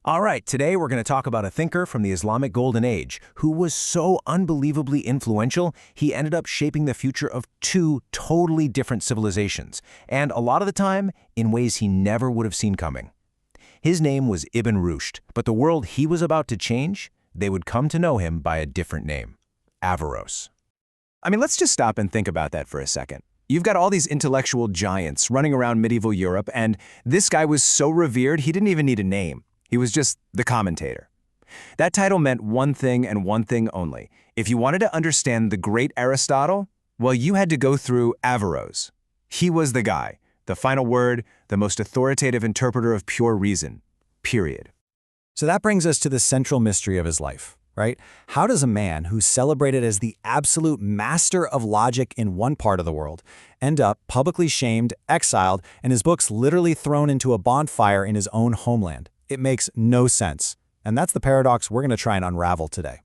All right, today we're going to talk about a thinker from the Islamic Golden Age who was so unbelievably influential, he ended up shaping the future of two totally different civilizations, and a lot of the time, in ways he never would have seen coming. His name was Ibn Rushd, but the world he was about to change, they would come to know him by a different name, Averroes. Let's just stop and think about that for a second. You've got all these intellectual giants running around medieval Europe, and this guy was so revered he didn't even need a name. He was just the commentator. That title meant one thing and one thing only. If you wanted to understand the great Aristotle, well, you had to go through Averroes. He was the guy, the final word, the most authoritative interpreter of pure reason, period. So that brings us to the central mystery of his life, right? How does a man who's celebrated as the absolute master of logic in one part of the world end up publicly shamed, exiled, and his books literally thrown into a bonfire in his own homeland? It makes no sense. And that's the paradox we're going to try and unravel today.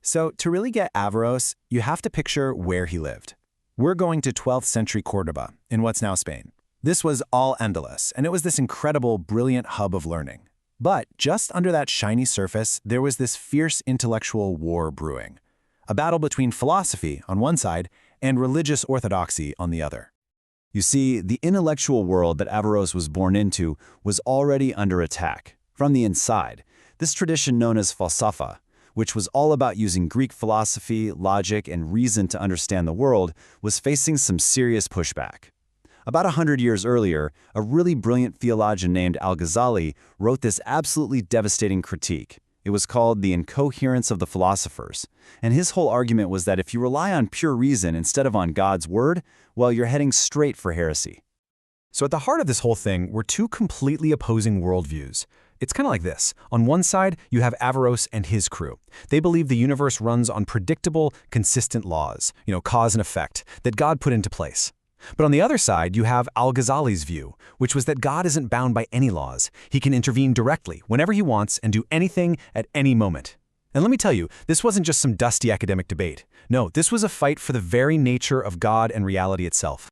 So to really get Averroes, you have to picture where he lived. We're going to 12th century Cordoba, in what's now Spain. This was all Andalus, and it was this incredible, brilliant hub of learning. But just under that shiny surface, there was this fierce intellectual war brewing. A battle between philosophy on one side and religious orthodoxy on the other. You see, the intellectual world that Averroes was born into was already under attack. From the inside, this tradition known as falsafa, which was all about using Greek philosophy, logic, and reason to understand the world, was facing some serious pushback. About 100 years earlier, a really brilliant theologian named Al-Ghazali wrote this absolutely devastating critique. It was called The Incoherence of the Philosophers, and his whole argument was that if you rely on pure reason instead of on God's word, well, you're heading straight for heresy. So at the heart of this whole thing were two completely opposing worldviews. It's kind of like this. On one side, you have Averroes and his crew. They believe the universe runs on predictable, consistent laws, cause and effect, that God put into place. But on the other side, you have Al-Ghazali's view, which was that God isn't bound by any laws. He can intervene directly, whenever he wants, and do anything at any moment. And let me tell you, this wasn't just some dusty academic debate. No, this was a fight for the very nature of God and reality itself.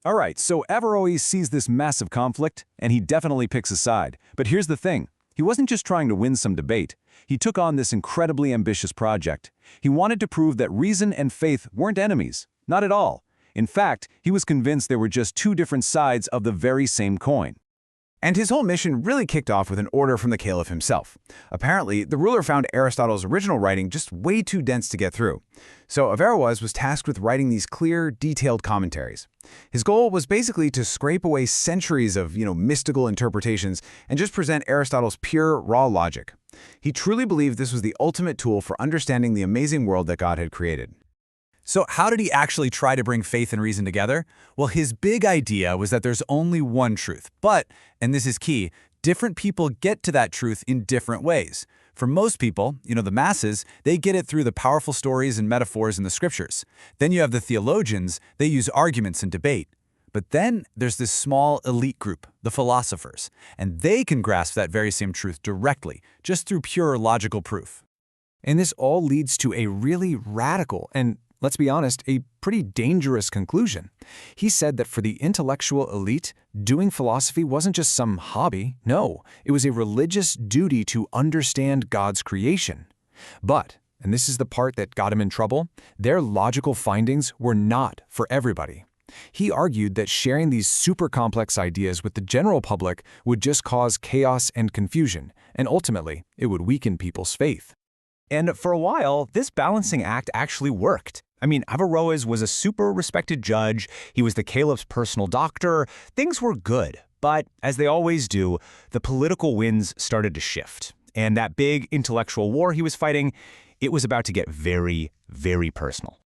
All right, so Averroes sees this massive conflict, and he definitely picks a side. But here's the thing. He wasn't just trying to win some debate. He took on this incredibly ambitious project. He wanted to prove that reason and faith weren't enemies. Not at all. In fact, he was convinced there were just two different sides of the very same coin. And his whole mission really kicked off with an order from the caliph himself. Apparently, the ruler found Aristotle's original writing just way too dense to get through. So Averroes was tasked with writing these clear, detailed commentaries. His goal was basically to scrape away centuries of, mystical interpretations and just present Aristotle's pure, raw logic. He truly believed this was the ultimate tool for understanding the amazing world that God had created. So how did he actually try to bring faith and reason together? Well, his big idea was that there's only one truth. But, and this is key, different people get to that truth in different ways. For most people, the masses, they get it through the powerful stories and metaphors in the scriptures. Then you have the theologians, they use arguments and debate. But then there's this small elite group, the philosophers, and they can grasp that very same truth directly, just through pure logical proof. And this all leads to a really radical and, let's be honest, a pretty dangerous conclusion. He said that for the intellectual elite, doing philosophy wasn't just some hobby. No, it was a religious duty to understand God's creation. But, and this is the part that got him in trouble, their logical findings were not for everybody. He argued that sharing these super complex ideas with the general public would just cause chaos and confusion, and ultimately, it would weaken people's faith. And for a while, this balancing act actually worked. Averroes was a super respected judge, he was the caliph's personal doctor, things were good. But, as they always do, the political winds started to shift. And that big intellectual war he was fighting, it was about to get very, very personal.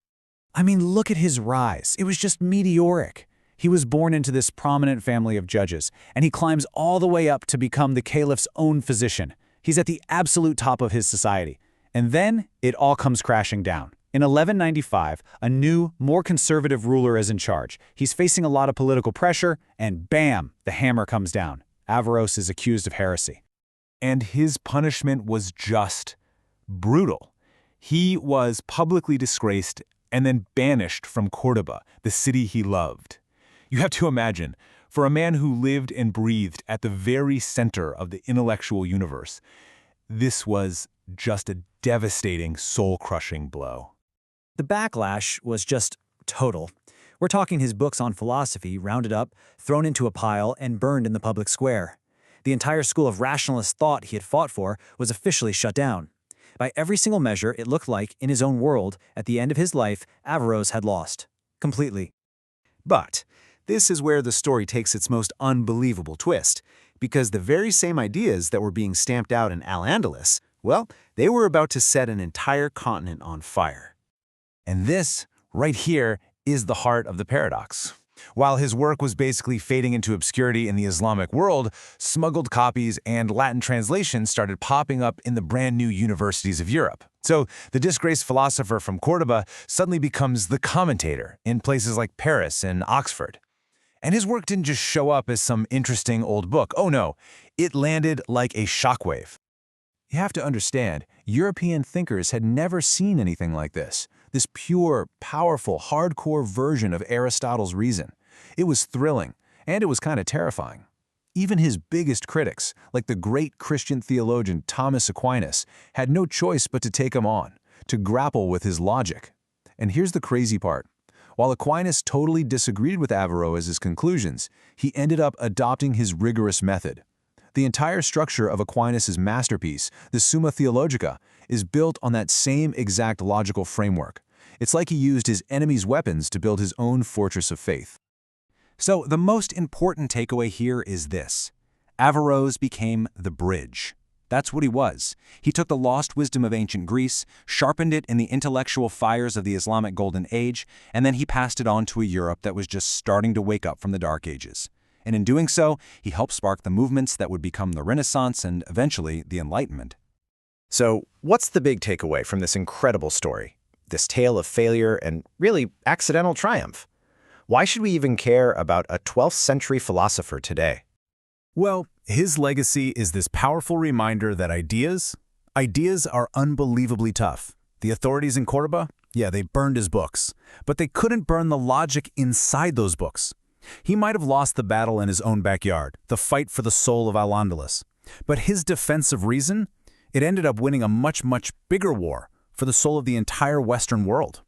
Look at his rise. It was just meteoric. He was born into this prominent family of judges, and he climbs all the way up to become the caliph's own physician. He's at the absolute top of his society. And then it all comes crashing down. In 1195, a new, more conservative ruler is in charge. He's facing a lot of political pressure, and bam, the hammer comes down. Averroes is accused of heresy. And his punishment was just brutal. He was publicly disgraced and then banished from Cordoba, the city he loved. You have to imagine, For a man who lived and breathed at the very center of the intellectual universe, this was just a devastating, soul-crushing blow. The backlash was just total. We're talking his books on philosophy rounded up, thrown into a pile, and burned in the public square. The entire school of rationalist thought he had fought for was officially shut down. By every single measure, it looked like, in his own world, at the end of his life, Averroes had lost. Completely. But this is where the story takes its most unbelievable twist, because the very same ideas that were being stamped out in Al-Andalus, well, they were about to set an entire continent on fire. And this, right here, is the heart of the paradox. While his work was basically fading into obscurity in the Islamic world, smuggled copies and Latin translations started popping up in the brand new universities of Europe. So the disgraced philosopher from Cordoba suddenly becomes the commentator in places like Paris and Oxford. And his work didn't just show up as some interesting old book. Oh no, it landed like a shockwave. You have to understand, European thinkers had never seen anything like this. This pure, powerful, hardcore version of Aristotle's reason. It was thrilling, and it was kind of terrifying. Even his biggest critics, like the great Christian theologian Thomas Aquinas, had no choice but to take him on, to grapple with his logic. And here's the crazy part. While Aquinas totally disagreed with Averroes' conclusions, he ended up adopting his rigorous method. The entire structure of Aquinas' masterpiece, the Summa Theologica, is built on that same exact logical framework. It's like he used his enemy's weapons to build his own fortress of faith. So the most important takeaway here is this. Averroes became the bridge. That's what he was. He took the lost wisdom of ancient Greece, sharpened it in the intellectual fires of the Islamic Golden Age, and then he passed it on to a Europe that was just starting to wake up from the Dark Ages. And in doing so, he helped spark the movements that would become the Renaissance and eventually the Enlightenment. So, what's the big takeaway from this incredible story? This tale of failure and really accidental triumph? Why should we even care about a 12th century philosopher today? Well, his legacy is this powerful reminder that ideas are unbelievably tough. The authorities in Cordoba, yeah, they burned his books, but they couldn't burn the logic inside those books. He might have lost the battle in his own backyard, the fight for the soul of Al-Andalus. But his defense of reason, it ended up winning a much, much bigger war for the soul of the entire Western world.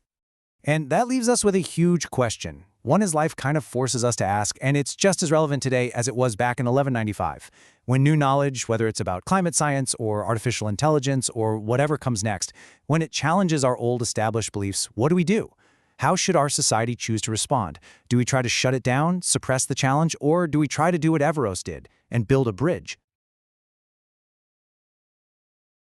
And that leaves us with a huge question. One his life kind of forces us to ask, and it's just as relevant today as it was back in 1195. When new knowledge, whether it's about climate science or artificial intelligence or whatever comes next, when it challenges our old established beliefs, what do we do? How should our society choose to respond? Do we try to shut it down, suppress the challenge, or do we try to do what Averroes did and build a bridge?